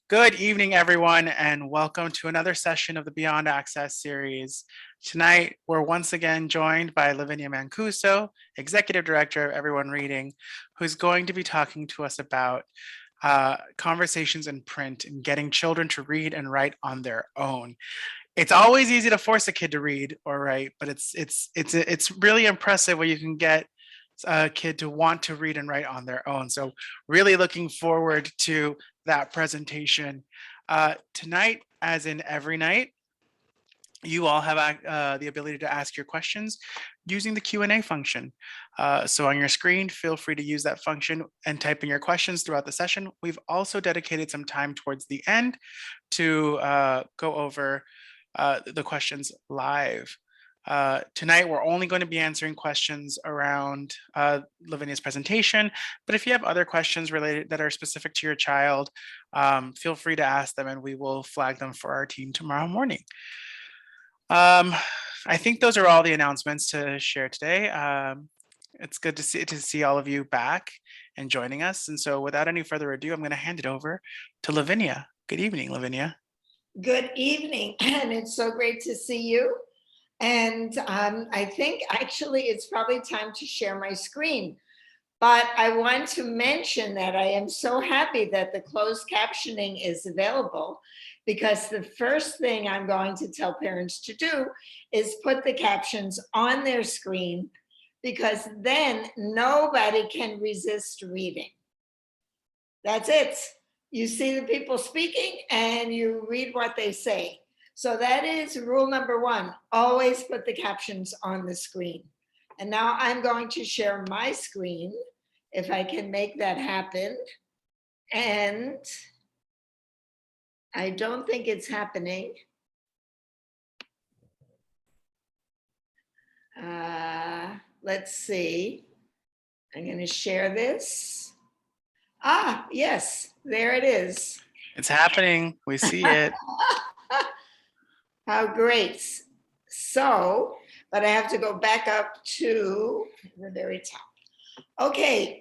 Good evening, everyone, and welcome to another session of the Beyond Access series. Tonight, we're once again joined by Lavinia Mancuso, Executive Director of Everyone Reading, who's going to be talking to us about conversations in print and getting children to read and write on their own. It's always easy to force a kid to read or write, but it's really impressive when you can get a kid to want to read and write on their own. So really looking forward to that presentation. Tonight, as in every night, you all have the ability to ask your questions using the Q&A function. So on your screen, feel free to use that function and type in your questions throughout the session. We've also dedicated some time towards the end to go over the questions live. Tonight, we're only going to be answering questions around Lavinia's presentation, but if you have other questions related that are specific to your child, feel free to ask them and we will flag them for our team tomorrow morning. I think those are all the announcements to share today. It's good to see all of you back and joining us. And so without any further ado, I'm going to hand it over to Lavinia. Good evening, Lavinia. Good evening, and it's so great to see you. And I think actually it's probably time to share my screen. But I want to mention that I am so happy that the closed captioning is available, because the first thing I'm going to tell parents to do is put the captions on their screen, because then nobody can resist reading. That's it. You see the people speaking and you read what they say. So that is rule number one, always put the captions on the screen. And now I'm going to share my screen, if I can make that happen. And I don't think it's happening. Let's see. I'm going to share this. Ah, yes, there it is. It's happening. We see it. How great. So, but I have to go back up to the very top. Okay,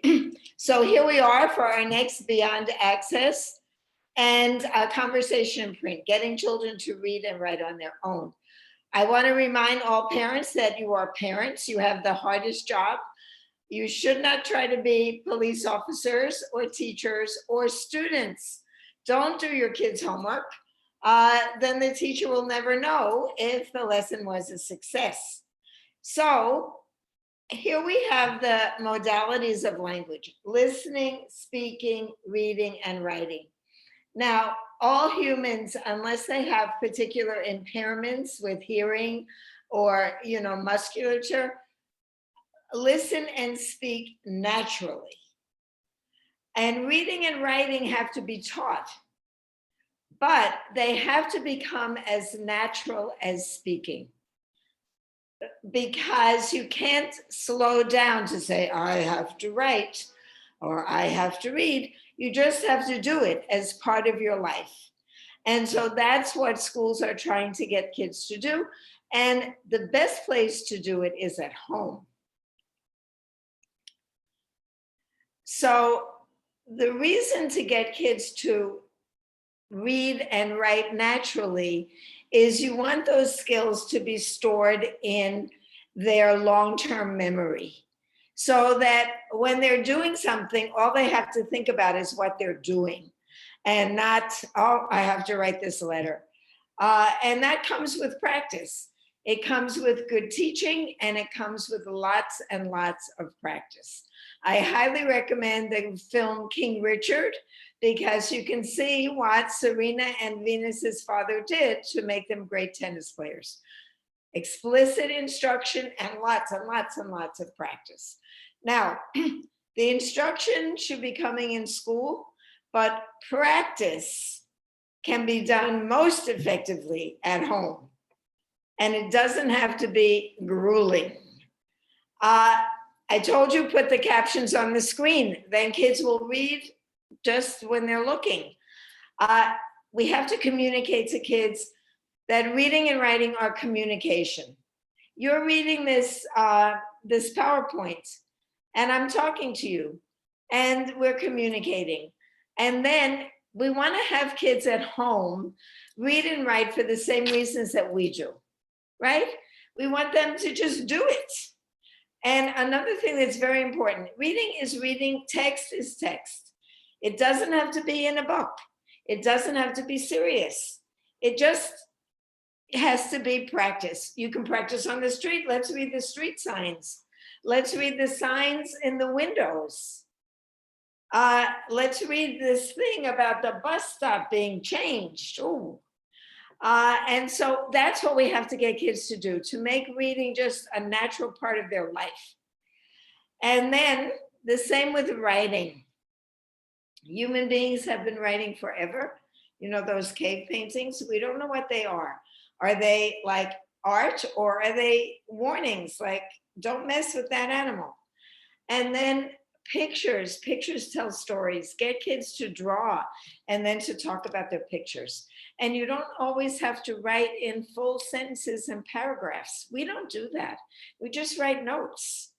so here we are for our next Beyond Access and a conversation in print, getting children to read and write on their own. I want to remind all parents that you are parents. You have the hardest job. You should not try to be police officers or teachers or students. Don't do your kids' homework. Then the teacher will never know if the lesson was a success. So here we have the modalities of language: listening, speaking, reading, and writing. Now, all humans, unless they have particular impairments with hearing or, musculature, listen and speak naturally. And reading and writing have to be taught, but they have to become as natural as speaking, because you can't slow down to say, I have to write or I have to read. You just have to do it as part of your life. And so that's what schools are trying to get kids to do. And the best place to do it is at home. So the reason to get kids to read and write naturally is you want those skills to be stored in their long-term memory, so that when they're doing something, all they have to think about is what they're doing, and not, oh, I have to write this letter. And that comes with practice. It comes with good teaching, and it comes with lots and lots of practice. I highly recommend the film King Richard, because you can see what Serena and Venus's father did to make them great tennis players. Explicit instruction and lots and lots and lots of practice. Now, the instruction should be coming in school, but practice can be done most effectively at home. And it doesn't have to be grueling. I told you, put the captions on the screen, then kids will read just when they're looking. We have to communicate to kids that reading and writing are communication. You're reading this PowerPoint, and I'm talking to you, and we're communicating. And then we want to have kids at home read and write for the same reasons that we do, right? We want them to just do it. And another thing that's very important, reading is reading, text is text. It doesn't have to be in a book. It doesn't have to be serious. It just has to be practice. You can practice on the street. Let's read the street signs. Let's read the signs in the windows. Let's read this thing about the bus stop being changed. Ooh. And so that's what we have to get kids to do, to make reading just a natural part of their life. And then the same with writing. Human beings have been writing forever. You know, those cave paintings, we don't know what they are. Are they like art, or are they warnings like, don't mess with that animal? And then pictures tell stories. Get kids to draw and then to talk about their pictures. And you don't always have to write in full sentences and paragraphs. We don't do that. We just write notes,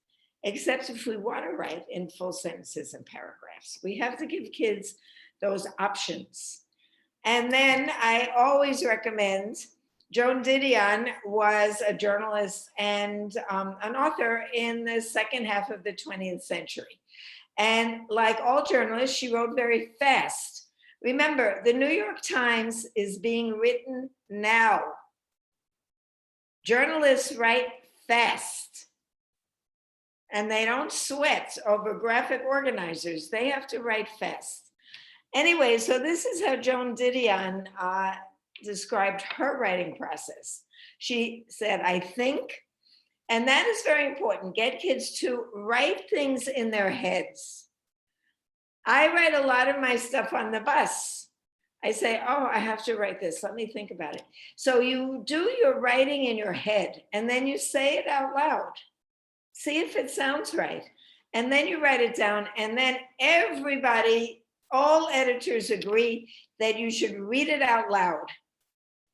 except if we want to write in full sentences and paragraphs. We have to give kids those options. And then I always recommend, Joan Didion was a journalist and an author in the second half of the 20th century. And like all journalists, she wrote very fast. Remember, the New York Times is being written now. Journalists write fast. And they don't sweat over graphic organizers. They have to write fast. Anyway, so this is how Joan Didion described her writing process. She said, I think, and that is very important, get kids to write things in their heads. I write a lot of my stuff on the bus. I say, oh, I have to write this. Let me think about it. So you do your writing in your head, and then you say it out loud. See if it sounds right. And then you write it down, and then everybody, all editors agree that you should read it out loud.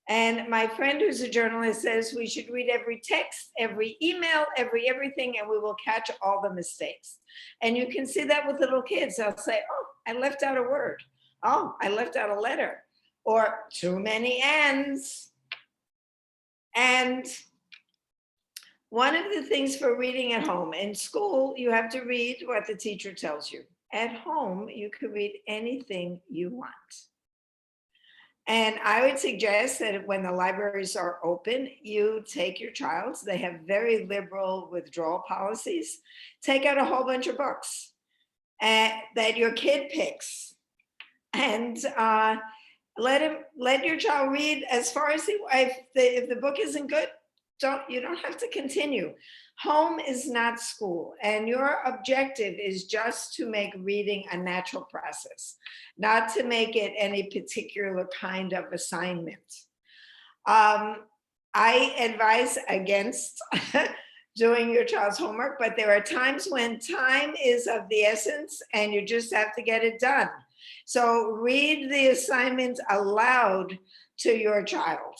And my friend who's a journalist says we should read every text, every email, everything, and we will catch all the mistakes. And you can see that with little kids. They'll say, oh, I left out a word. Oh, I left out a letter. Or too many ands. And one of the things for reading at home, in school, you have to read what the teacher tells you. At home, you can read anything you want. And I would suggest that when the libraries are open, you take your child. They have very liberal withdrawal policies. Take out a whole bunch of books that your kid picks, and let your child read as far as if the book isn't good. You don't have to continue. Home is not school, and your objective is just to make reading a natural process, not to make it any particular kind of assignment. I advise against doing your child's homework, but there are times when time is of the essence and you just have to get it done. So read the assignment aloud to your child.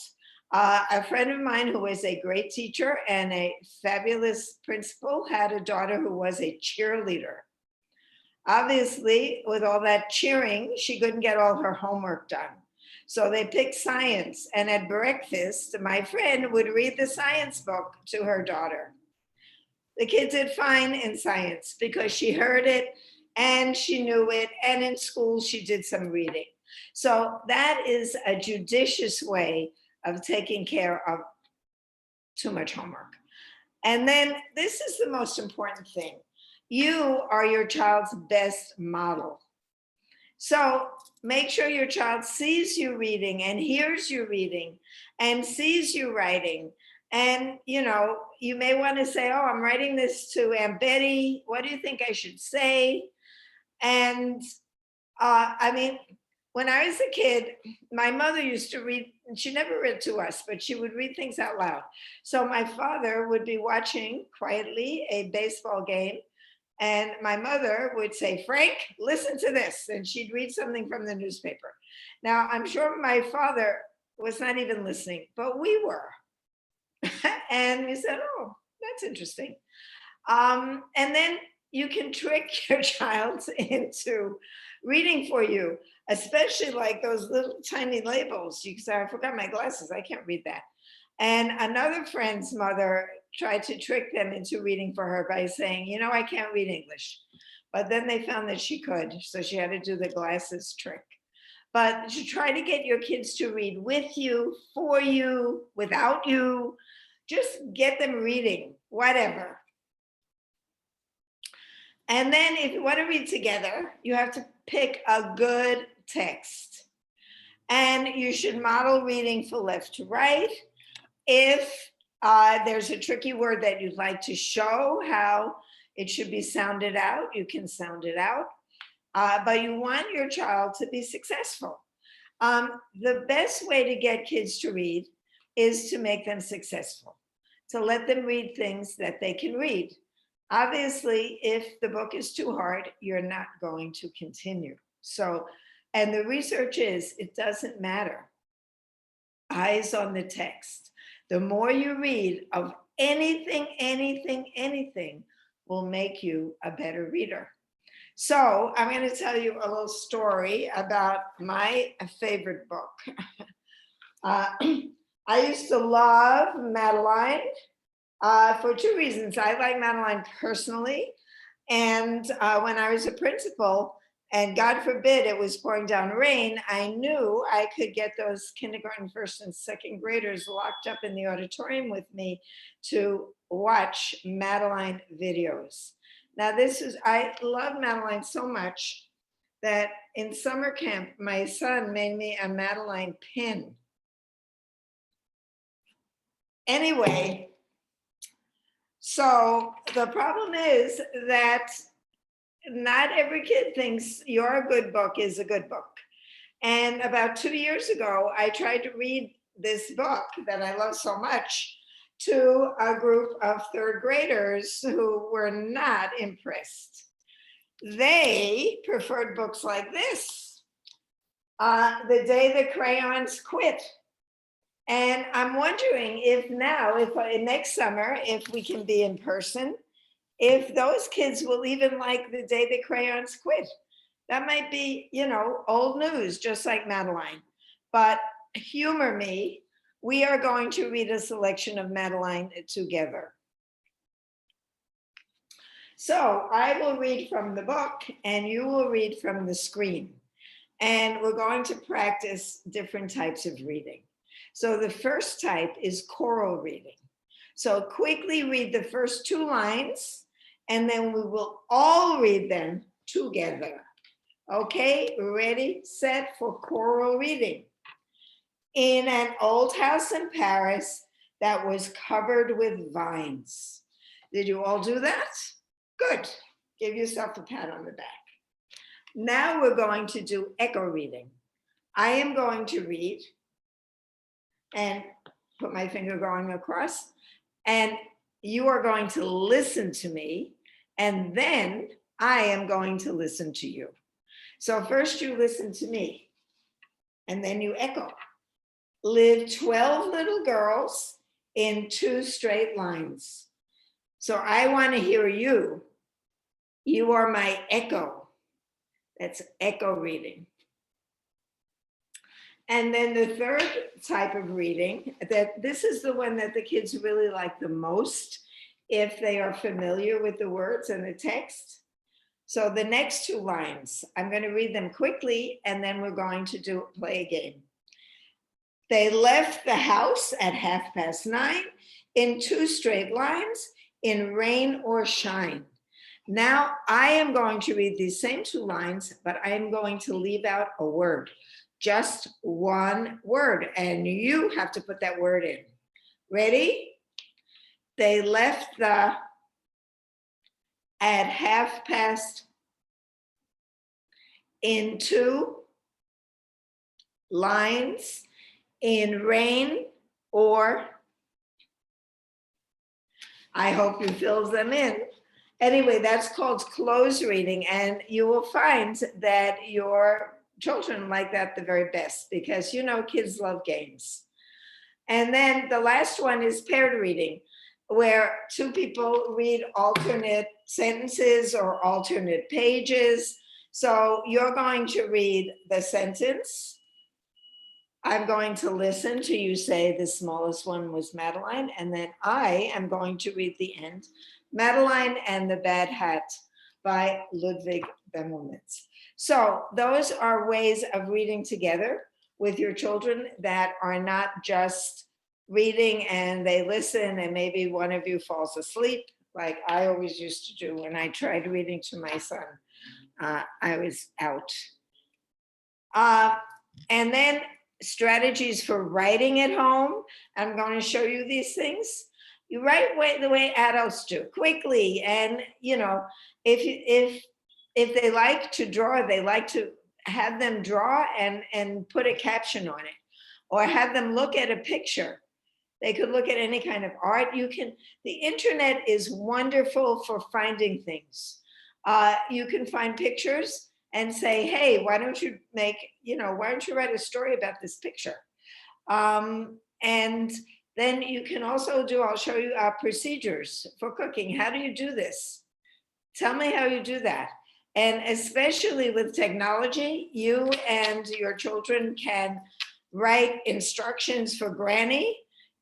A friend of mine who was a great teacher and a fabulous principal had a daughter who was a cheerleader. Obviously, with all that cheering, she couldn't get all her homework done. So they picked science, and at breakfast, my friend would read the science book to her daughter. The kid did fine in science because she heard it and she knew it, and in school she did some reading. So that is a judicious way of taking care of too much homework. And then this is the most important thing. You are your child's best model. So make sure your child sees you reading and hears you reading and sees you writing. And, you may want to say, oh, I'm writing this to Aunt Betty. What do you think I should say? And when I was a kid, my mother used to read, and she never read to us, but she would read things out loud. So my father would be watching quietly a baseball game, and my mother would say, Frank, listen to this. And she'd read something from the newspaper. Now, I'm sure my father was not even listening, but we were. And we said, oh, that's interesting. And then you can trick your child into reading for you, especially like those little tiny labels. You can say, I forgot my glasses, I can't read that. And another friend's mother tried to trick them into reading for her by saying, you know, I can't read English. But then they found that she could, so she had to do the glasses trick. But to try to get your kids to read with you, for you, without you, just get them reading, whatever. And then if you want to read together, you have to pick a good text. And you should model reading from left to right. If there's a tricky word that you'd like to show how it should be sounded out, you can sound it out. But you want your child to be successful. The best way to get kids to read is to make them successful, to let them read things that they can read. Obviously, if the book is too hard, you're not going to continue. So, and the research is, it doesn't matter. Eyes on the text. The more you read of anything, anything will make you a better reader. So I'm going to tell you a little story about my favorite book. I used to love Madeline for two reasons. I like Madeline personally. And when I was a principal, and God forbid it was pouring down rain, I knew I could get those kindergarten, first and second graders locked up in the auditorium with me to watch Madeline videos. Now I love Madeline so much that in summer camp, my son made me a Madeline pin. Anyway, so the problem is that not every kid thinks your good book is a good book. And about 2 years ago, I tried to read this book that I love so much to a group of third graders who were not impressed. They preferred books like this, The Day the Crayons Quit. And I'm wondering if now, if next summer, if we can be in person, if those kids will even like The Day the Crayons Quit. That might be, you know, old news, just like Madeline. But humor me, we are going to read a selection of Madeline together. So I will read from the book and you will read from the screen. And we're going to practice different types of reading. So the first type is choral reading. So quickly read the first 2 lines and then we will all read them together. Okay, ready, set for choral reading. In an old house in Paris that was covered with vines. Did you all do that? Good. Give yourself a pat on the back. Now we're going to do echo reading. I am going to read and put my finger going across, and you are going to listen to me, and then I am going to listen to you. So first you listen to me, and then you echo. Live 12 little girls in 2 straight lines. So I want to hear you. You are my echo. That's echo reading. And then the third type of reading, that this is the one that the kids really like the most if they are familiar with the words and the text. So the next 2 lines, I'm going to read them quickly and then we're going to play a game. They left the house at 9:30 in 2 straight lines, in rain or shine. Now I am going to read these same 2 lines, but I am going to leave out a word, just one word, and you have to put that word in. Ready? They left at 9:30 in 2 lines, in rain or, I hope you fill them in. Anyway, that's called close reading, and you will find that your children like that the very best because, you know, kids love games. And then the last one is paired reading, where 2 people read alternate sentences or alternate pages. So you're going to read the sentence. I'm going to listen to you say the smallest one was Madeline, and then I am going to read the end, Madeline and the Bad Hat by Ludwig Bemelnitz. So those are ways of reading together with your children that are not just reading and they listen and maybe one of you falls asleep, like I always used to do when I tried reading to my son. I was out. And then strategies for writing at home. I'm going to show you these things. You write the way adults do, quickly. And, you know, if they like to draw, they like to have them draw and put a caption on it, or have them look at a picture. They could look at any kind of art. The internet is wonderful for finding things. You can find pictures and say, hey, why don't you write a story about this picture? And then you can also I'll show you procedures for cooking. How do you do this? Tell me how you do that. And especially with technology, you and your children can write instructions for Granny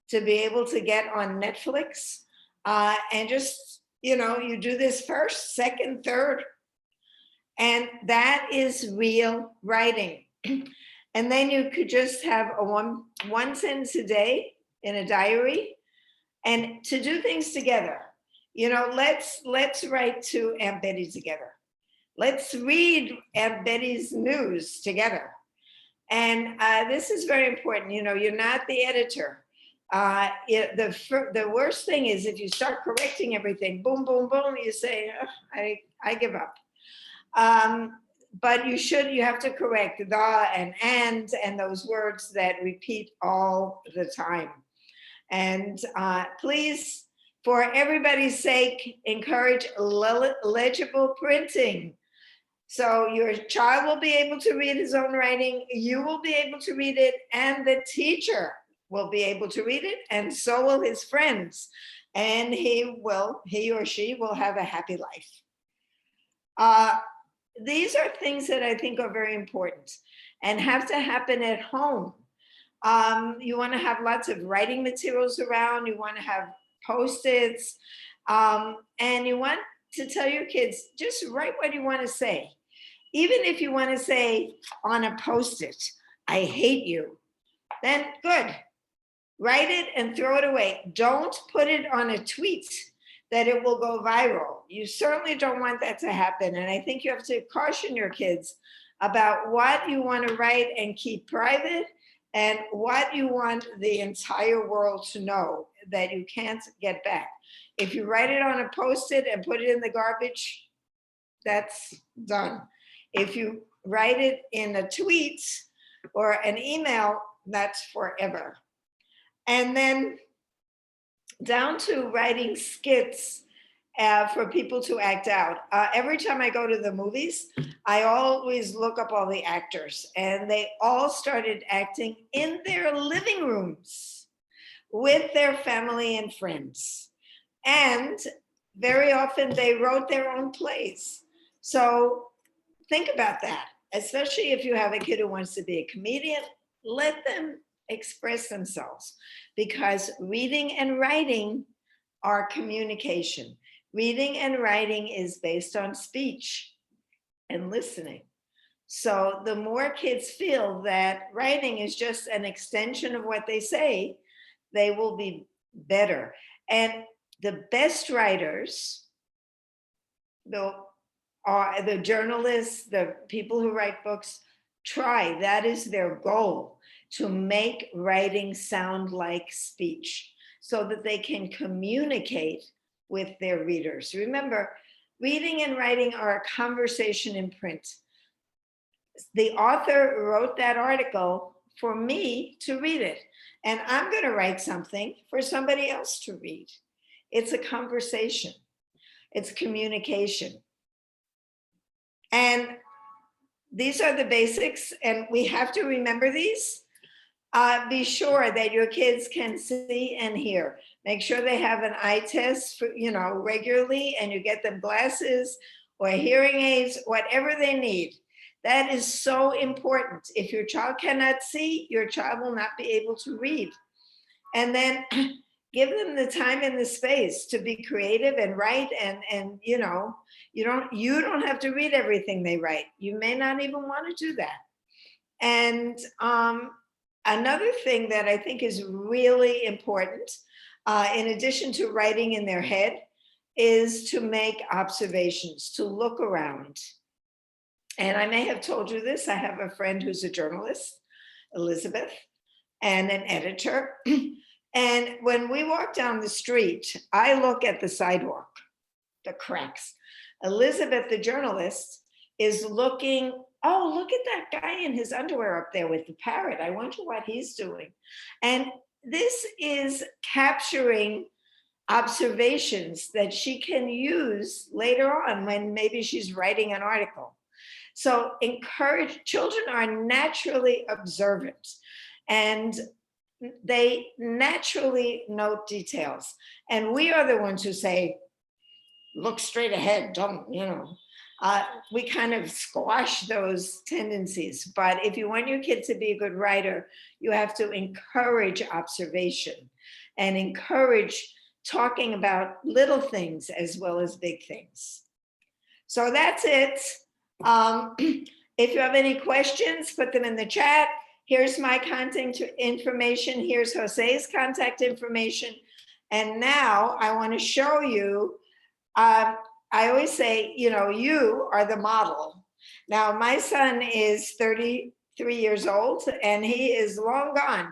to be able to get on Netflix. And just, you do this first, second, third. And that is real writing. And then you could just have a one sentence a day in a diary, and to do things together. Let's write to Aunt Betty together. Let's read Aunt Betty's news together. And this is very important. You're not the editor. The worst thing is if you start correcting everything, boom, boom, boom, you say, oh, I give up. But you have to correct the and those words that repeat all the time. And please, for everybody's sake, encourage legible printing. So your child will be able to read his own writing, you will be able to read it, and the teacher will be able to read it, and so will his friends. And he or she will have a happy life. These are things that I think are very important and have to happen at home. You want to have lots of writing materials around. You want to have Post-its, and you want to tell your kids, just write what you want to say. Even if you want to say on a Post-it, I hate you, then good. Write it and throw it away. Don't put it on a tweet that it will go viral. You certainly don't want that to happen. And I think you have to caution your kids about what you want to write and keep private, and what you want the entire world to know that you can't get back. If you write it on a Post-it and put it in the garbage, that's done. If you write it in a tweet or an email, that's forever. And then down to writing skits for people to act out. Every time I go to the movies, I always look up all the actors, and they all started acting in their living rooms with their family and friends. And very often they wrote their own plays. So think about that, especially if you have a kid who wants to be a comedian, let them express themselves, because reading and writing are communication. Reading and writing is based on speech and listening. So the more kids feel that writing is just an extension of what they say, they will be better. And the best writers, the journalists, the people who write books, that is their goal, to make writing sound like speech so that they can communicate with their readers. Remember, reading and writing are a conversation in print. The author wrote that article for me to read it, and I'm going to write something for somebody else to read. It's a conversation. It's communication. And these are the basics, and we have to remember these. Be sure that your kids can see and hear. Make sure they have an eye test regularly, and you get them glasses, or hearing aids, whatever they need. That is so important. If your child cannot see, your child will not be able to read. And then give them the time and the space to be creative and write. And you know, you don't have to read everything they write. You may not even want to do that. And another thing that I think is really important, in addition to writing in their head, is to make observations, to look around. And I may have told you this, I have a friend who's a journalist, Elizabeth, and an editor. And when we walk down the street, I look at the sidewalk, the cracks. Elizabeth, the journalist, is looking, oh, look at that guy in his underwear up there with the parrot. I wonder what he's doing. And this is capturing observations that she can use later on when maybe she's writing an article. So encourage, children are naturally observant and they naturally note details. And we are the ones who say, look straight ahead, don't, you know. We kind of squash those tendencies. But if you want your kid to be a good writer, you have to encourage observation and encourage talking about little things as well as big things. So that's it. If you have any questions, put them in the chat. Here's my contact information. Here's Jose's contact information. And now I want to show you, I always say, you know, you are the model. Now, my son is 33 years old and he is long gone,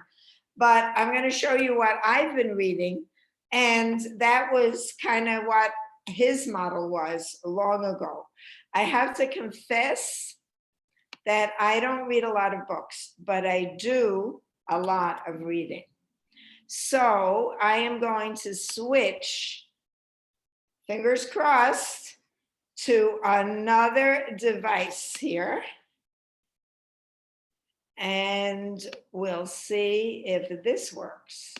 but I'm going to show you what I've been reading. And that was kind of what his model was long ago. I have to confess that I don't read a lot of books, but I do a lot of reading. So I am going to switch, fingers crossed, to another device here. And we'll see if this works.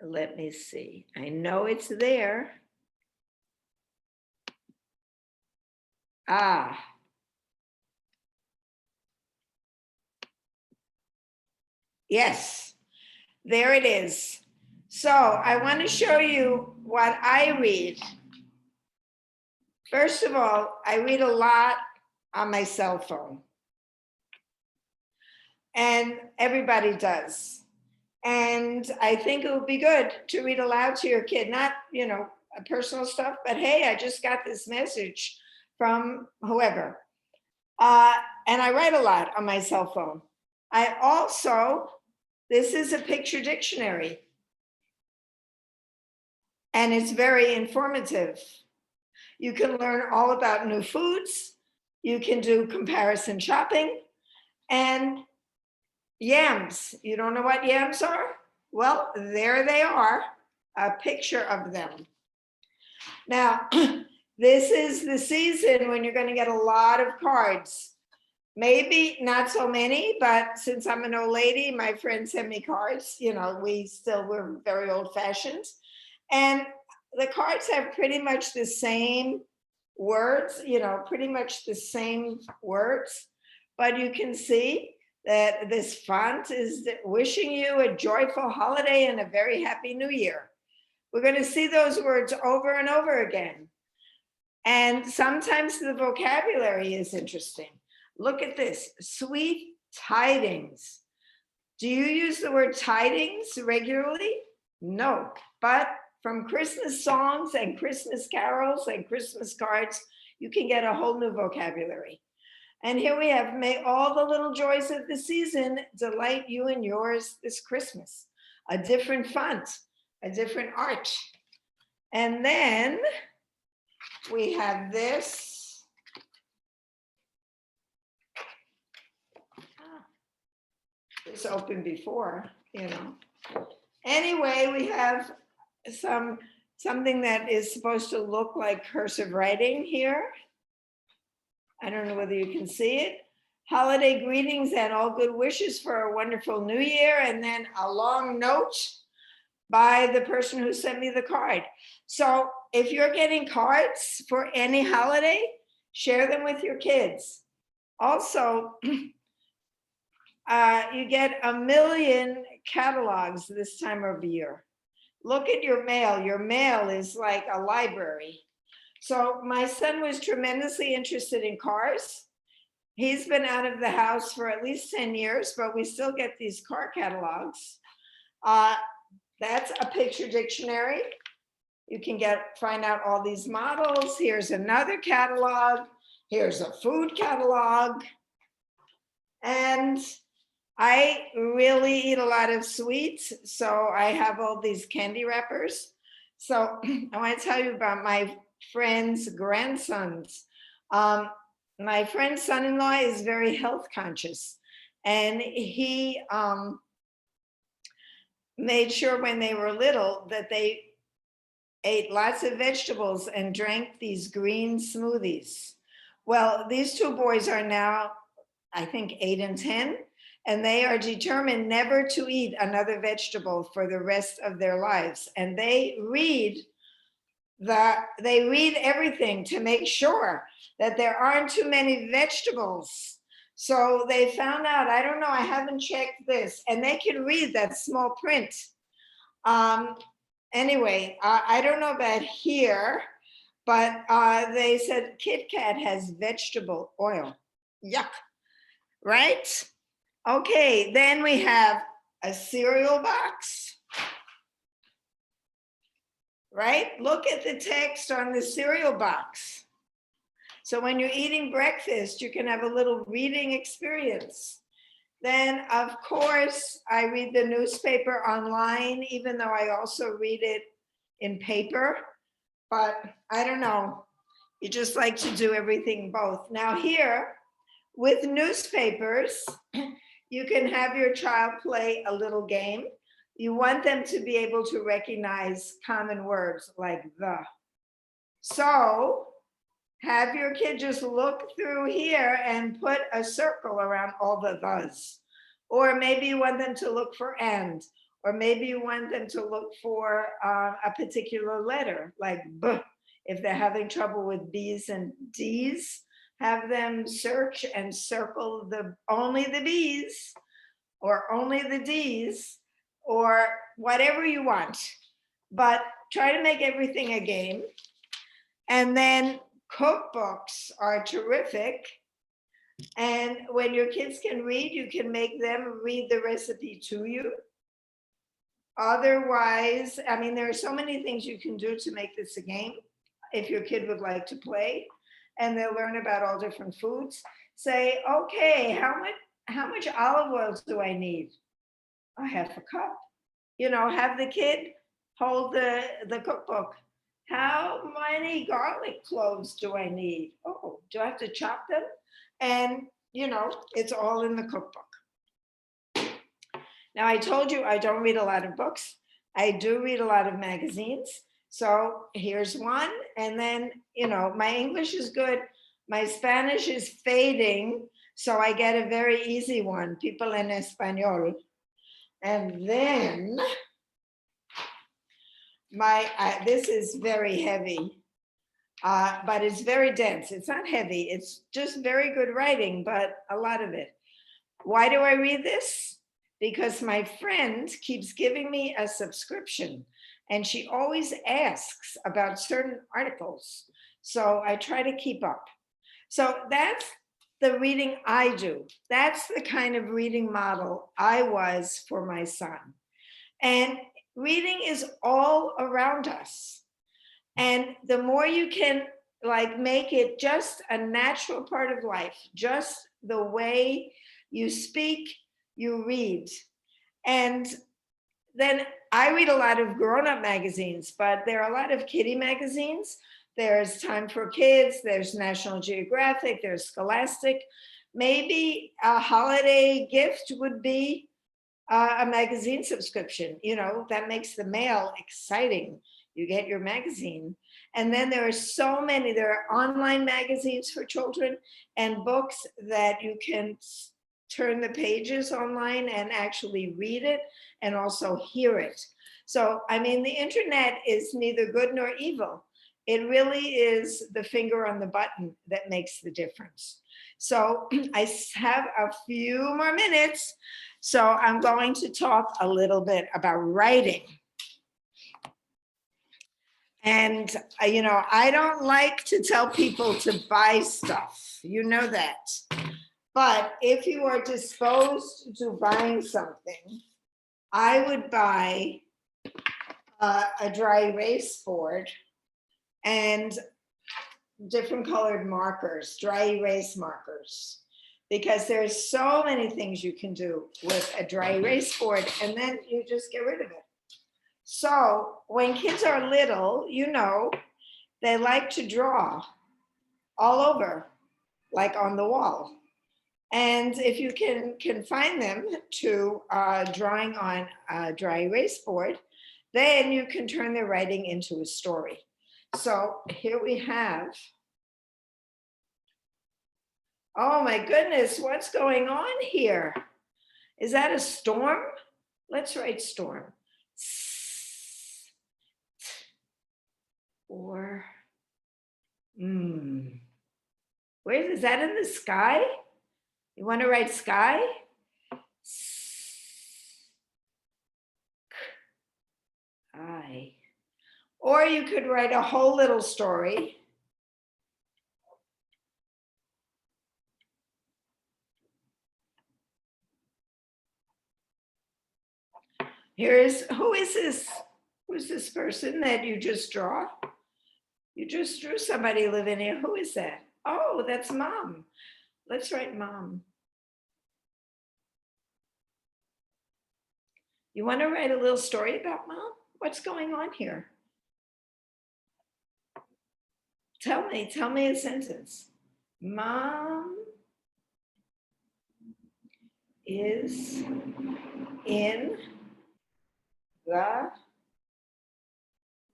Let me see. I know it's there. Ah. Yes, there it is. So I want to show you what I read. First of all, I read a lot on my cell phone. And everybody does. And I think it would be good to read aloud to your kid, not, you know, personal stuff, but hey, I just got this message from whoever. And I write a lot on my cell phone. I also, this is a picture dictionary. And it's very informative. You can learn all about new foods. You can do comparison shopping. And yams, you don't know what yams are? Well, there they are, a picture of them. Now, this is the season when you're going to get a lot of cards. Maybe not so many, but since I'm an old lady, my friends send me cards. You know, we're very old fashioned. And the cards have pretty much the same words, you know, pretty much the same words, but you can see that this font is wishing you a joyful holiday and a very happy new year. We're going to see those words over and over again. And sometimes the vocabulary is interesting. Look at this, sweet tidings. Do you use the word tidings regularly? No, but from Christmas songs and Christmas carols and Christmas cards, you can get a whole new vocabulary. And here we have, may all the little joys of the season delight you and yours this Christmas. A different font, a different art. And then we have this. This opened before, you know. Anyway, we have something that is supposed to look like cursive writing here. I don't know whether you can see it. Holiday greetings and all good wishes for a wonderful new year. And then a long note by the person who sent me the card. So if you're getting cards for any holiday, share them with your kids. Also, you get 1 million catalogs this time of year. Look at your mail. Your mail is like a library. So my son was tremendously interested in cars. He's been out of the house for at least 10 years, but we still get these car catalogs. That's a picture dictionary. You can find out all these models. Here's another catalog. Here's a food catalog. And I really eat a lot of sweets, so I have all these candy wrappers. So I want to tell you about my friend's grandsons. My friend's son-in-law is very health conscious, and he made sure when they were little that they ate lots of vegetables and drank these green smoothies. Well, these two boys are now, I think, 8 and 10, and they are determined never to eat another vegetable for the rest of their lives. And they read everything to make sure that there aren't too many vegetables. So they found out, I don't know, I haven't checked this, and they can read that small print. Anyway, I don't know about here, but they said Kit Kat has vegetable oil. Yuck, right? Okay, then we have a cereal box, right? Look at the text on the cereal box. So when you're eating breakfast, you can have a little reading experience. Then, of course, I read the newspaper online, even though I also read it in paper. But I don't know, you just like to do everything both. Now here, with newspapers, you can have your child play a little game. You want them to be able to recognize common words like the. So have your kid just look through here and put a circle around all the thes. Or maybe you want them to look for and, or maybe you want them to look for a particular letter like B. If they're having trouble with B's and D's, have them search and circle only the B's or only the D's or whatever you want. But try to make everything a game. And then cookbooks are terrific. And when your kids can read, you can make them read the recipe to you. Otherwise, I mean, there are so many things you can do to make this a game if your kid would like to play, and they'll learn about all different foods. Say, okay, how much olive oil do I need? A half a cup. You know, have the kid hold the cookbook. How many garlic cloves do I need? Oh, do I have to chop them? And, you know, it's all in the cookbook. Now, I told you I don't read a lot of books. I do read a lot of magazines. So here's one. And then, you know, my English is good. My Spanish is fading. So I get a very easy one, People en Español. And then this is very heavy, but it's very dense. It's not heavy. It's just very good writing, but a lot of it. Why do I read this? Because my friend keeps giving me a subscription and she always asks about certain articles. So I try to keep up. So that's the reading I do. That's the kind of reading model I was for my son. And reading is all around us. And the more you can like make it just a natural part of life, just the way you speak, you read. And then I read a lot of grown-up magazines, but there are a lot of kiddie magazines. There's Time for Kids, there's National Geographic, there's Scholastic. Maybe a holiday gift would be a magazine subscription. You know, that makes the mail exciting. You get your magazine. And then there are so many, there are online magazines for children and books that you can turn the pages online and actually read it and also hear it. So, I mean, the internet is neither good nor evil. It really is the finger on the button that makes the difference. So I have a few more minutes. So I'm going to talk a little bit about writing. And, I don't like to tell people to buy stuff. You know that. But if you are disposed to buying something, I would buy a dry erase board and different colored markers, dry erase markers, because there's so many things you can do with a dry erase board, and then you just get rid of it. So when kids are little, they like to draw all over, like on the wall. And if you can confine them to drawing on a dry erase board, then you can turn their writing into a story. So here we have, oh my goodness, what's going on here? Is that a storm? Let's write storm. Or, where is that in the sky? You want to write sky? I. Or you could write a whole little story. Who is this? Who's this person that you just draw? You just drew somebody living here. Who is that? Oh, that's mom. Let's write mom. You want to write a little story about mom? What's going on here? Tell me a sentence. Mom is in the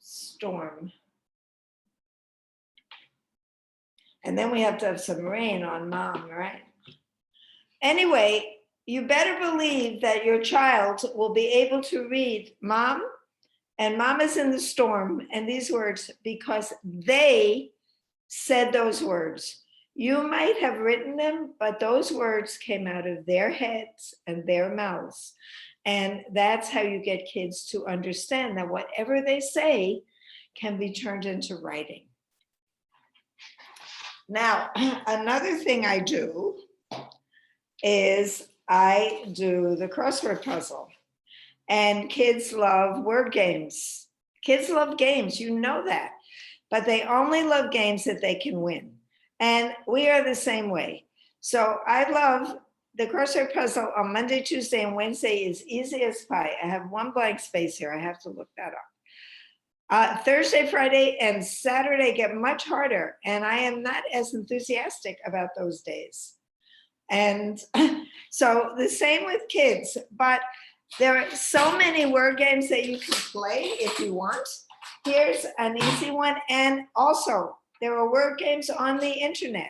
storm. And then we have to have some rain on mom, right? Anyway, you better believe that your child will be able to read mom and mom is in the storm and these words because they said those words. You might have written them, but those words came out of their heads and their mouths. And that's how you get kids to understand that whatever they say can be turned into writing. Now, another thing I do is I do the crossword puzzle. And kids love word games. Kids love games, you know that. But they only love games that they can win. And we are the same way. So I love the crossword puzzle on Monday, Tuesday, and Wednesday is easy as pie. I have one blank space here. I have to look that up. Thursday, Friday, and Saturday get much harder, and I am not as enthusiastic about those days. And so the same with kids, but there are so many word games that you can play if you want. Here's an easy one, and also there are word games on the internet.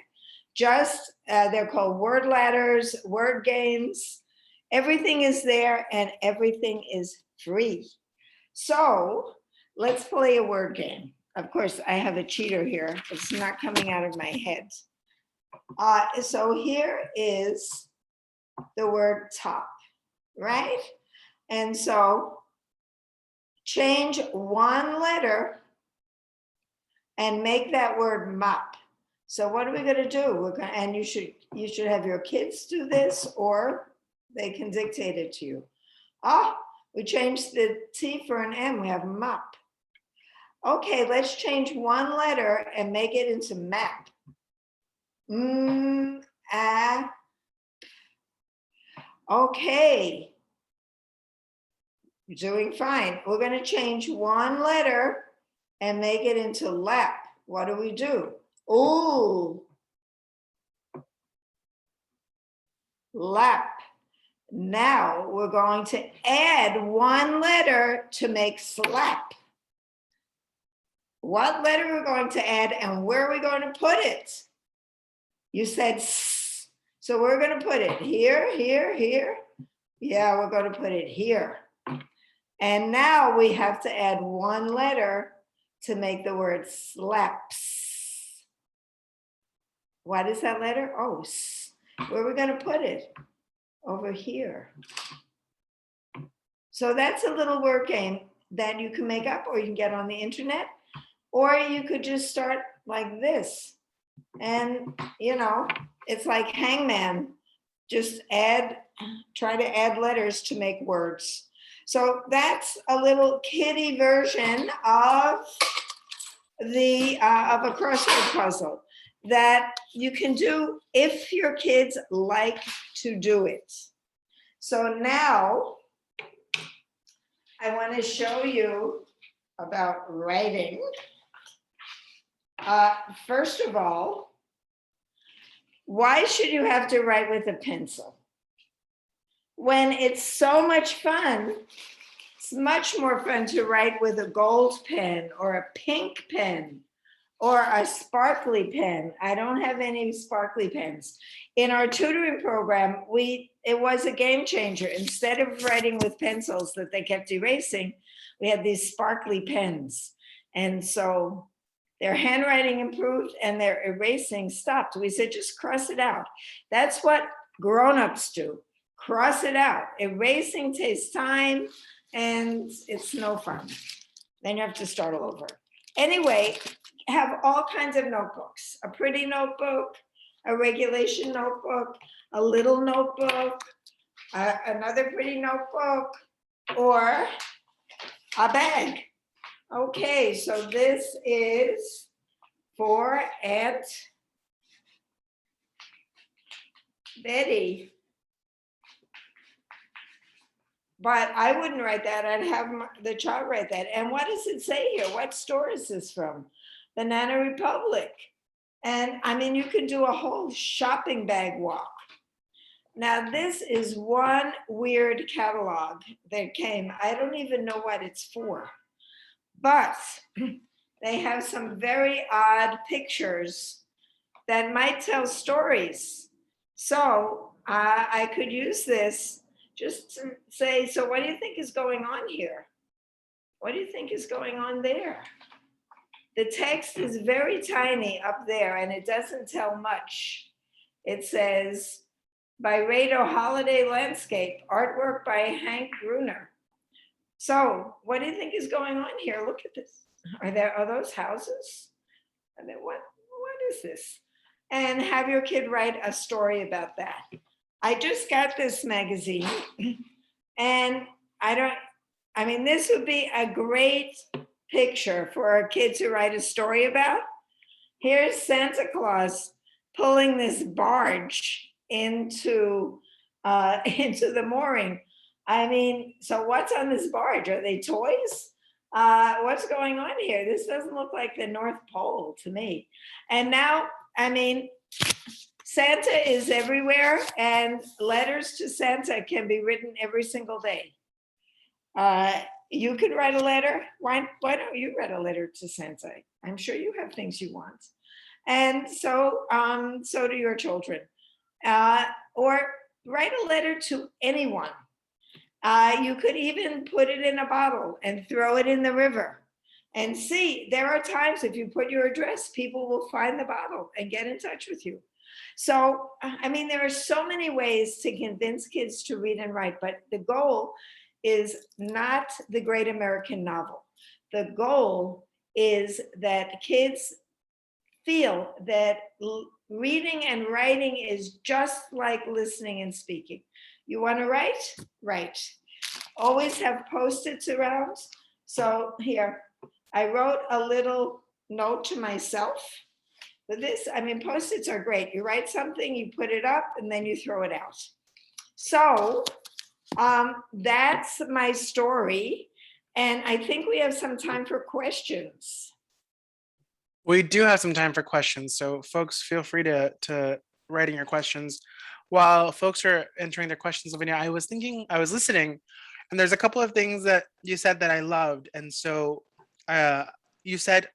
They're called word ladders, word games. Everything is there, and everything is free. So let's play a word game. Of course, I have a cheater here. It's not coming out of my head. So here is the word top, right? And so change one letter and make that word mop. So what are we going to do? And you should have your kids do this, or they can dictate it to you. We changed the T for an M. We have mop. Okay, let's change one letter and make it into map. Okay. You're doing fine. We're going to change one letter and make it into lap. What do? Ooh. Lap. Now we're going to add one letter to make slap. What letter we're going to add and where are we going to put it? You said S. So we're going to put it here, here, here. Yeah, we're going to put it here. And now we have to add one letter to make the word slaps. What is that letter? Oh, where are we going to put it? Over here. So that's a little word game that you can make up, or you can get on the internet, or you could just start like this. And, you know, it's like hangman. Just try to add letters to make words. So that's a little kiddie version of of a crossword puzzle that you can do if your kids like to do it. So now I want to show you about writing. First of all, why should you have to write with a pencil? When it's so much fun, it's much more fun to write with a gold pen or a pink pen or a sparkly pen. I don't have any sparkly pens. In our tutoring program, it was a game changer. Instead of writing with pencils that they kept erasing, we had these sparkly pens. And so their handwriting improved and their erasing stopped. We said, just cross it out. That's what grown-ups do. Cross it out. Erasing takes time and it's no fun. Then you have to start all over. Anyway, have all kinds of notebooks, a pretty notebook, a regulation notebook, a little notebook, another pretty notebook, or a bag. Okay, so this is for Aunt Betty. But I wouldn't write that. I'd have the child write that. And what does it say here? What store is this from? Banana Republic. And I mean, you could do a whole shopping bag walk. Now, this is one weird catalog that came. I don't even know what it's for. But they have some very odd pictures that might tell stories. So I could use this just to say, so what do you think is going on here? What do you think is going on there? The text is very tiny up there and it doesn't tell much. It says, by Rado Holiday Landscape, artwork by Hank Gruner. So what do you think is going on here? Look at this. Are those houses? And then what is this? And have your kid write a story about that. I just got this magazine and this would be a great picture for a kid to write a story about. Here's Santa Claus pulling this barge into the mooring. I mean, so what's on this barge? Are they toys? What's going on here? This doesn't look like the North Pole to me. And now, I mean, Santa is everywhere and letters to Santa can be written every single day. You could write a letter. Why don't you write a letter to Santa? I'm sure you have things you want. And so do your children. Or write a letter to anyone. You could even put it in a bottle and throw it in the river. And see, there are times if you put your address, people will find the bottle and get in touch with you. So, I mean, there are so many ways to convince kids to read and write, but the goal is not the great American novel. The goal is that kids feel that reading and writing is just like listening and speaking. You want to write? Write. Always have Post-its around. So here, I wrote a little note to myself. But this, I mean, Post-its are great. You write something, you put it up, and then you throw it out. So that's my story. And I think we have some time for questions. We do have some time for questions. So folks, feel free to write in your questions. While folks are entering their questions, Lavinia, I was listening, and there's a couple of things that you said that I loved. And so you said,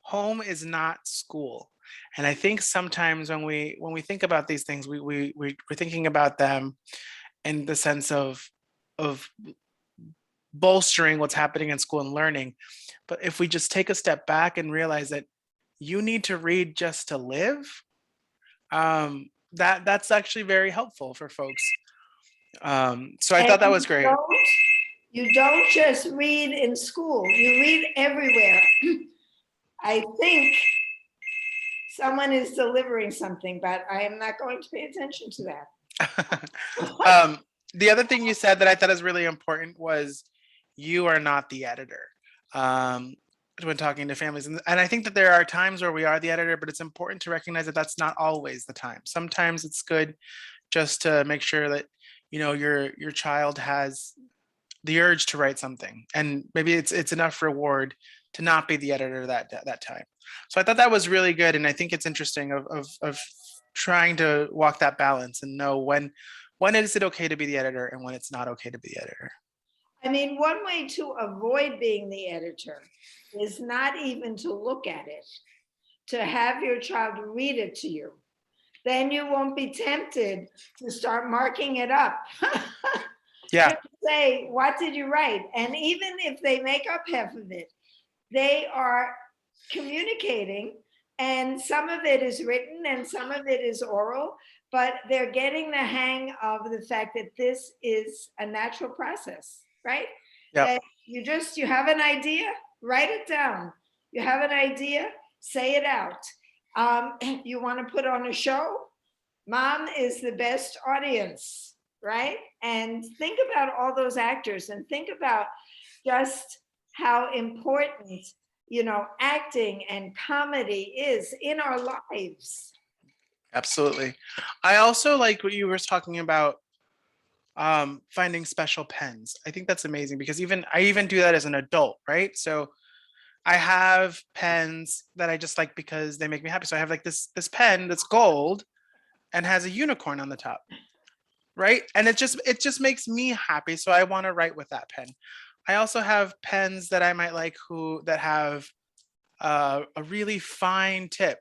home is not school. And I think sometimes when we think about these things, we're thinking about them in the sense of bolstering what's happening in school and learning. But if we just take a step back and realize that you need to read just to live, that's actually very helpful for folks. So I And thought that was great. you don't just read in school, you read everywhere. I think someone is delivering something, but I am not going to pay attention to that. The other thing you said that I thought is really important was you are not the editor. When talking to families, and I think that there are times where we are the editor, but it's important to recognize that that's not always the time. Sometimes it's good just to make sure that your child has the urge to write something, and maybe it's enough reward to not be the editor that time. So I thought that was really good, and I think it's interesting of trying to walk that balance and know when is it okay to be the editor and when it's not okay to be the editor. I mean, one way to avoid being the editor is not even to look at it, to have your child read it to you. Then you won't be tempted to start marking it up. Yeah. Say, what did you write? And even if they make up half of it, they are communicating, and some of it is written and some of it is oral, but they're getting the hang of the fact that this is a natural process, right? Yeah. That you have an idea, write it down. You have an idea, say it out. You want to put on a show? Mom is the best audience, right? And think about all those actors and think about just how important, acting and comedy is in our lives. Absolutely. I also like what you were talking about, finding special pens. I think that's amazing because I even do that as an adult, right? So I have pens that I just like because they make me happy. So I have like this pen that's gold and has a unicorn on the top, right? And it just makes me happy. So I want to write with that pen. I also have pens that I might like that have a really fine tip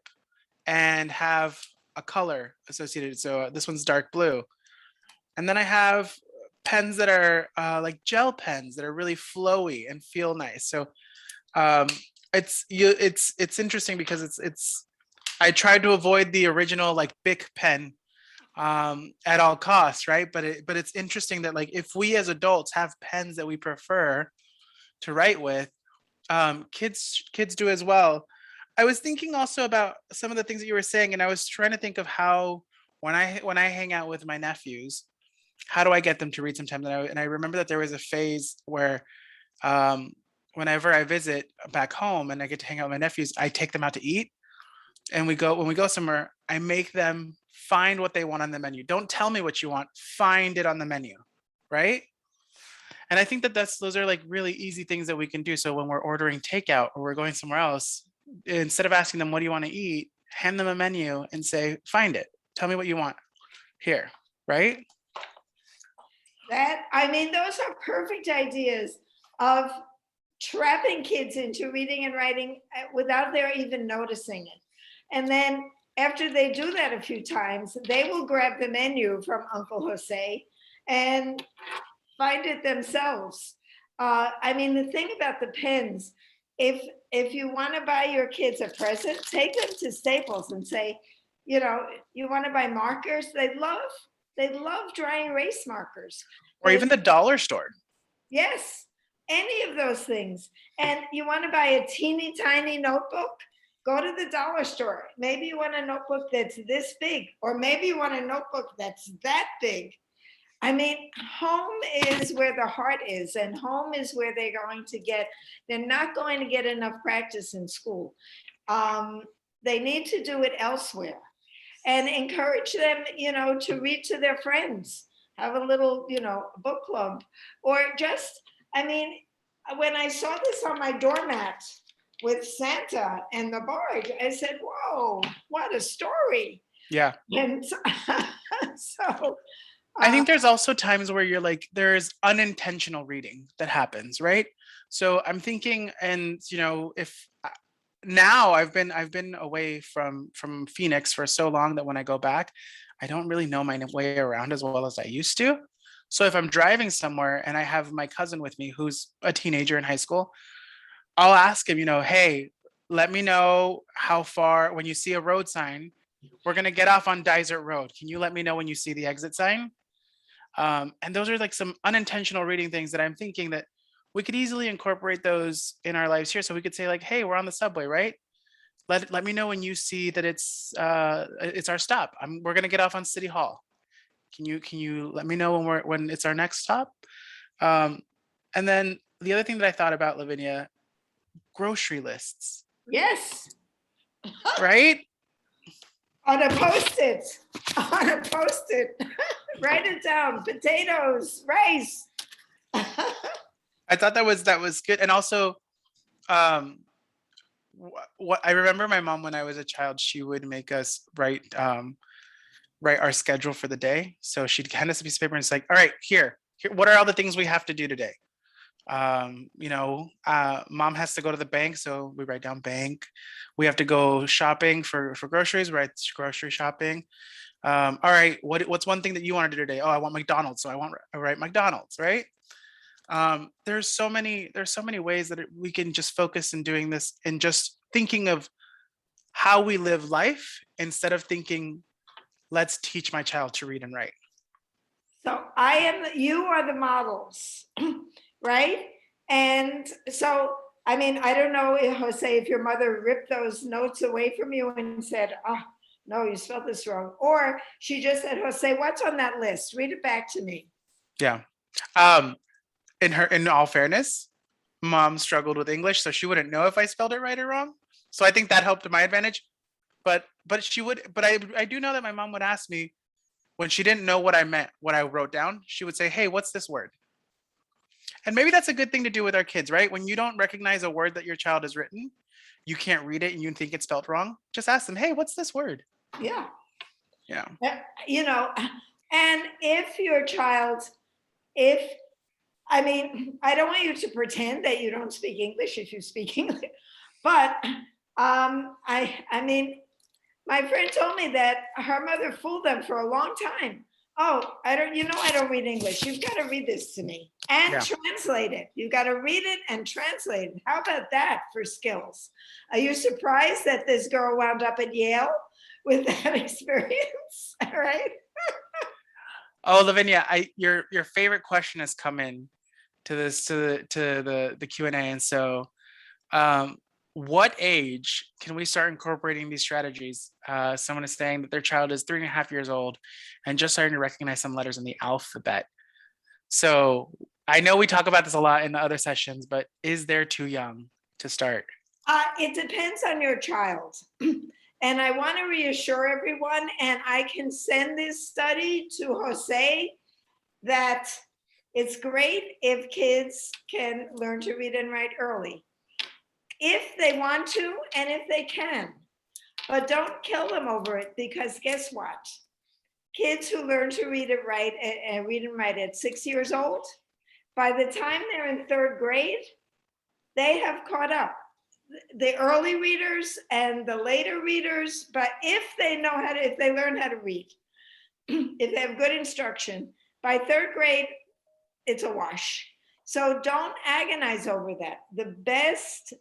and have a color associated. So this one's dark blue. And then I have pens that are like gel pens that are really flowy and feel nice. So um, it's interesting because it's I tried to avoid the original like Bic pen at all costs, right? But it's interesting that like if we as adults have pens that we prefer to write with, kids do as well. I was thinking also about some of the things that you were saying, and I was trying to think of how when I hang out with my nephews, how do I get them to read sometime? And I remember that there was a phase where um, whenever I visit back home and I get to hang out with my nephews, I take them out to eat, and when we go somewhere, I make them find what they want on the menu. Don't tell me what you want, find it on the menu, right? And I think that those are like really easy things that we can do. So when we're ordering takeout or we're going somewhere else, instead of asking them what do you want to eat, hand them a menu and say, find it. Tell me what you want here, right? Those are perfect ideas of trapping kids into reading and writing without their even noticing it. And then after they do that a few times, they will grab the menu from Uncle Jose and find it themselves. The thing about the pens, if you want to buy your kids a present, take them to Staples and say, you want to buy markers? They love dry erase markers. Or even the dollar store. Yes, any of those things. And you want to buy a teeny tiny notebook? Go to the dollar store. Maybe you want a notebook that's this big, or maybe you want a notebook that's that big. Home is where the heart is, and home is where they're not going to get enough practice in school. They need to do it elsewhere. And encourage them, to read to their friends, have a little, book club, or just, when I saw this on my doormat with Santa and the barge, I said, whoa, what a story. Yeah. And so I think there's also times where you're like, there's unintentional reading that happens, right? So I'm thinking, and if now I've been away from Phoenix for so long that when I go back, I don't really know my way around as well as I used to. So if I'm driving somewhere and I have my cousin with me who's a teenager in high school, I'll ask him, hey, let me know how far, when you see a road sign, we're going to get off on Desert Road. Can you let me know when you see the exit sign? And those are like some unintentional reading things that I'm thinking that we could easily incorporate those in our lives here. So we could say like, hey, we're on the subway, right? Let me know when you see that it's our stop. We're gonna get off on City Hall. Can you let me know when it's our next stop? Um, and then the other thing that I thought about, Lavinia, grocery lists, Yes, right? on a post-it, on a post-it. Write it down, potatoes, rice. I thought that was good. And also, um, what I remember my mom when I was a child, she would make us write our schedule for the day. So she'd hand us a piece of paper and it's like, all right, here, what are all the things we have to do today? Mom has to go to the bank, so we write down bank. We have to go shopping for groceries, write grocery shopping. All right, what's one thing that you want to do today? Oh, I want McDonald's, so I write McDonald's, right? There's so many ways that we can just focus in doing this and just thinking of how we live life instead of thinking, let's teach my child to read and write. So you are the models, right? And so, I mean, I don't know, Jose, if your mother ripped those notes away from you and said, oh, no, you spelled this wrong. Or she just said, Jose, what's on that list? Read it back to me. Yeah. In all fairness, mom struggled with English, so she wouldn't know if I spelled it right or wrong. So I think that helped to my advantage. But I do know that my mom would ask me when she didn't know what I meant, what I wrote down, she would say, hey, what's this word? And maybe that's a good thing to do with our kids, right? When you don't recognize a word that your child has written, you can't read it and you think it's spelled wrong. Just ask them, hey, what's this word? Yeah. Yeah. And if your child, I don't want you to pretend that you don't speak English if you speak English, but my friend told me that her mother fooled them for a long time. Oh, I don't read English. You've got to read this to me and translate it. You've got to read it and translate it. How about that for skills? Are you surprised that this girl wound up at Yale with that experience? All right. Oh, Lavinia, your favorite question has come in to the Q&A, and so what age can we start incorporating these strategies? Someone is saying that their child is 3.5 years old and just starting to recognize some letters in the alphabet. So I know we talk about this a lot in the other sessions, but is there too young to start? It depends on your child. And I want to reassure everyone, and I can send this study to Jose, that it's great if kids can learn to read and write early, if they want to and if they can. But don't kill them over it, because guess what? Kids who learn to read and write at 6 years old, by the time they're in 3rd grade, they have caught up. The early readers and the later readers, but if they learn how to read, if they have good instruction, by 3rd grade, it's a wash. So don't agonize over that. The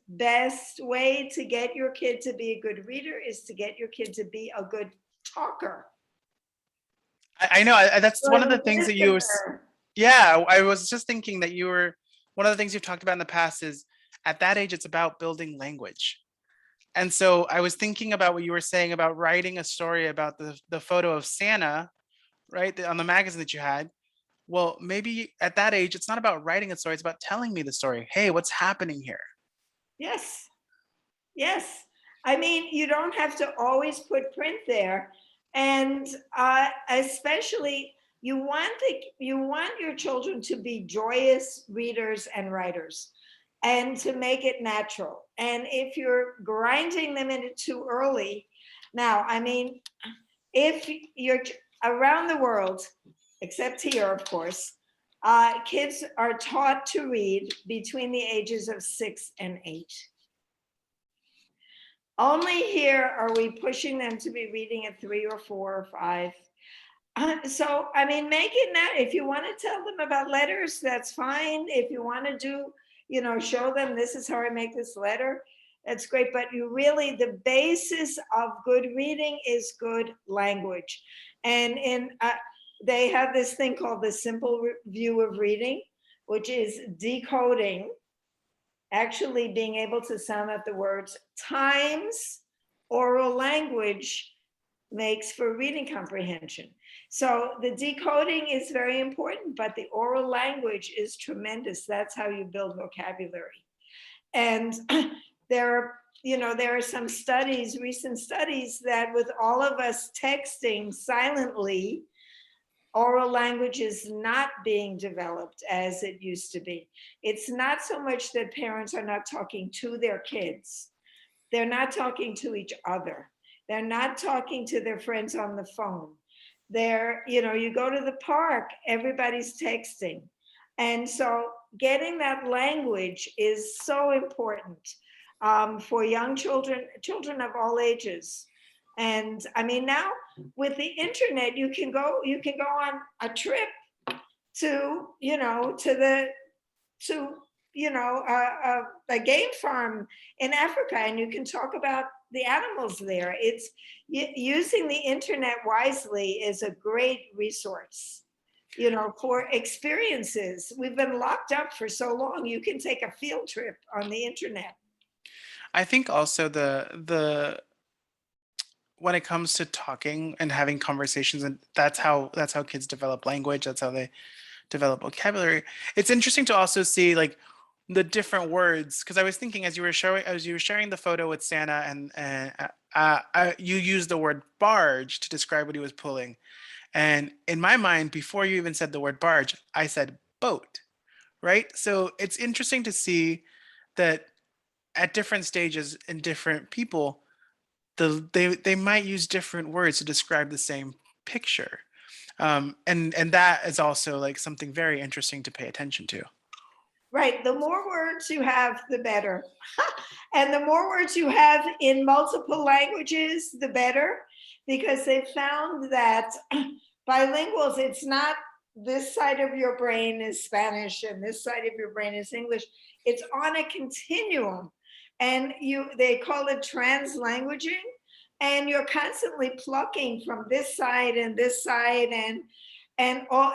best way to get your kid to be a good reader is to get your kid to be a good talker. I know that's one of the things that you were. Yeah, I was just thinking that one of the things you've talked about in the past is at that age, it's about building language. And so I was thinking about what you were saying about writing a story about the photo of Santa, right, on the magazine that you had. Well, maybe at that age, it's not about writing a story, it's about telling me the story. Hey, what's happening here? Yes. Yes. I mean, you don't have to always put print there. And especially, you want your children to be joyous readers and writers, and to make it natural. And if you're grinding them in it too early, now, I mean, if you're around the world, except here, of course, kids are taught to read between the ages of 6 and 8. Only here are we pushing them to be reading at 3 or 4 or 5. So, I mean, making that, if you want to tell them about letters, that's fine. If you want to do, show them this is how I make this letter, that's great. But you really, the basis of good reading is good language. And they have this thing called the simple view of reading, which is decoding, actually being able to sound out the words times oral language makes for reading comprehension. So the decoding is very important, but the oral language is tremendous. That's how you build vocabulary. And there are some studies, recent studies, that with all of us texting silently, oral language is not being developed as it used to be. It's not so much that parents are not talking to their kids. They're not talking to each other. They're not talking to their friends on the phone. You go to the park, everybody's texting. And so getting that language is so important for young children of all ages. And I mean, now with the internet, you can go on a trip to, a game farm in Africa, and you can talk about the animals there. It's using the internet wisely is a great resource, for experiences. We've been locked up for so long. You can take a field trip on the internet. I think also the when it comes to talking and having conversations, and that's how kids develop language, that's how they develop vocabulary. It's interesting to also see like the different words, because I was thinking as you were sharing the photo with Santa, and you used the word barge to describe what he was pulling, and in my mind, before you even said the word barge, I said boat, right? So it's interesting to see that at different stages in different people, they might use different words to describe the same picture, and that is also like something very interesting to pay attention to. Right. The more words you have, the better. And the more words you have in multiple languages, the better, because they found that bilinguals, it's not this side of your brain is Spanish and this side of your brain is English. It's on a continuum. And they call it translanguaging. And you're constantly plucking from this side and this side, and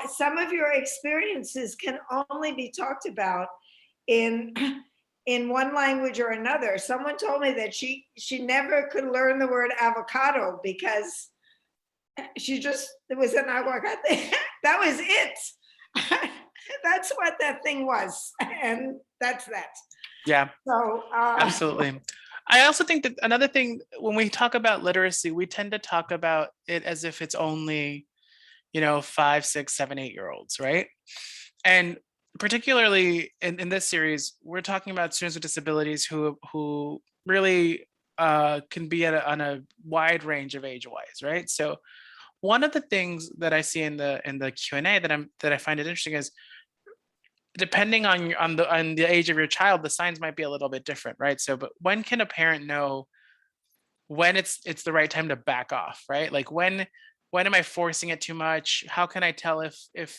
some of your experiences can only be talked about in one language or another. Someone told me that she never could learn the word avocado because it was an aguacate. That was it. That's what that thing was, and that's that. Yeah, So absolutely. I also think that another thing, when we talk about literacy, we tend to talk about it as if it's only 5, 6, 7, 8 year olds, right? And particularly in this series, we're talking about students with disabilities who really can be on a wide range of age wise, right? So one of the things that I see in the Q&A that I find it interesting is, depending on the age of your child, the signs might be a little bit different, right? So, but when can a parent know when it's the right time to back off, right? Like when am I forcing it too much? How can I tell if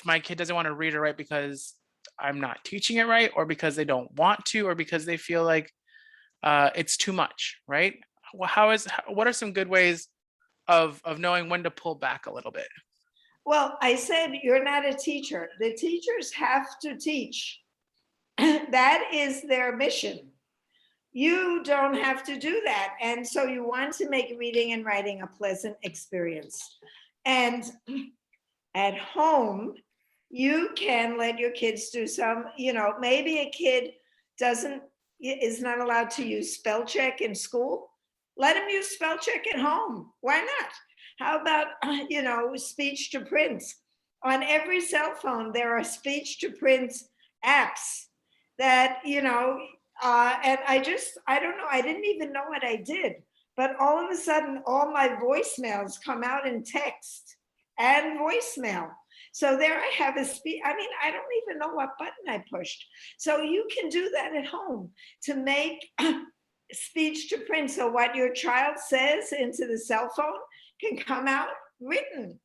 my kid doesn't want to read or write because I'm not teaching it right, or because they don't want to, or because they feel like it's too much, right? What are some good ways of knowing when to pull back a little bit? well, I said you're not a teacher. The teachers have to teach. That is their mission. You don't have to do that. And so you want to make reading and writing a pleasant experience. And at home, you can let your kids do some, maybe a kid is not allowed to use spell check in school. Let them use spell check at home. Why not? How about, speech to print? On every cell phone, there are speech to print apps that, and I don't know, I didn't even know what I did. But all of a sudden, all my voicemails come out in text and voicemail. So there I have a speech. I mean, I don't even know what button I pushed. So you can do that at home to make speech to print. So what your child says into the cell phone can come out written.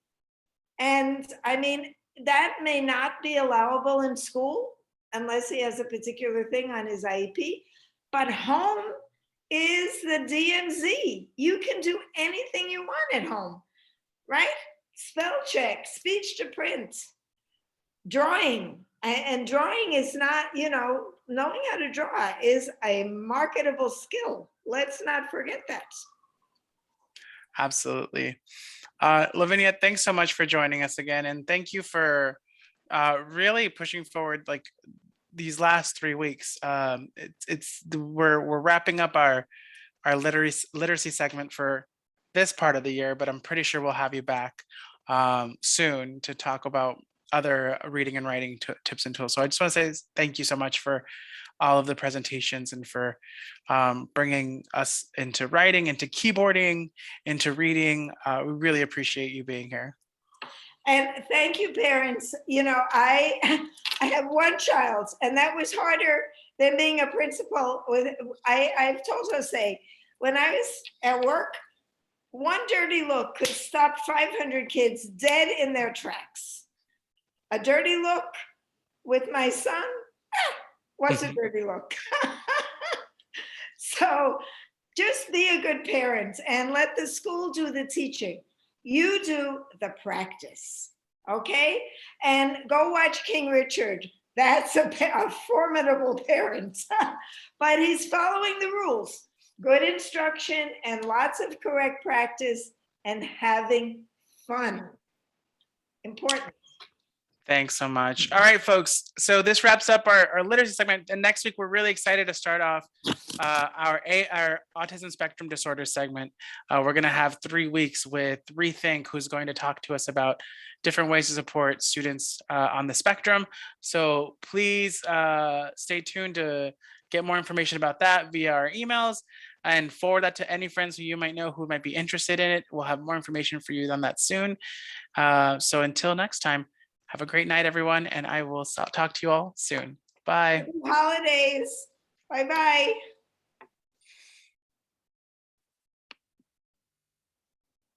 And I mean, that may not be allowable in school unless he has a particular thing on his IEP, but home is the DMZ. You can do anything you want at home, right? Spell check, speech to print, drawing. And drawing is not, knowing how to draw is a marketable skill. Let's not forget that. Absolutely. Lavinia, thanks so much for joining us again. And thank you for really pushing forward like these last 3 weeks. We're wrapping up our literacy segment for this part of the year, but I'm pretty sure we'll have you back soon to talk about other reading and writing tips and tools. So I just want to say thank you so much for all of the presentations and for bringing us into writing, into keyboarding, into reading. We really appreciate you being here. And thank you, parents. I have one child, and that was harder than being a principal. I've told Jose, when I was at work, one dirty look could stop 500 kids dead in their tracks. A dirty look with my son, what's a dirty look? So just be a good parent and let the school do the teaching. You do the practice, okay? And go watch King Richard. That's a formidable parent, but he's following the rules. Good instruction and lots of correct practice and having fun. Important. Thanks so much. All right, folks. So this wraps up our literacy segment. And next week, we're really excited to start off our autism spectrum disorder segment. We're going to have 3 weeks with Rethink, who's going to talk to us about different ways to support students on the spectrum. So please stay tuned to get more information about that via our emails and forward that to any friends who you might know who might be interested in it. We'll have more information for you on that soon. So until next time, have a great night, everyone, and I will talk to you all soon. Bye. Happy holidays. Bye-bye.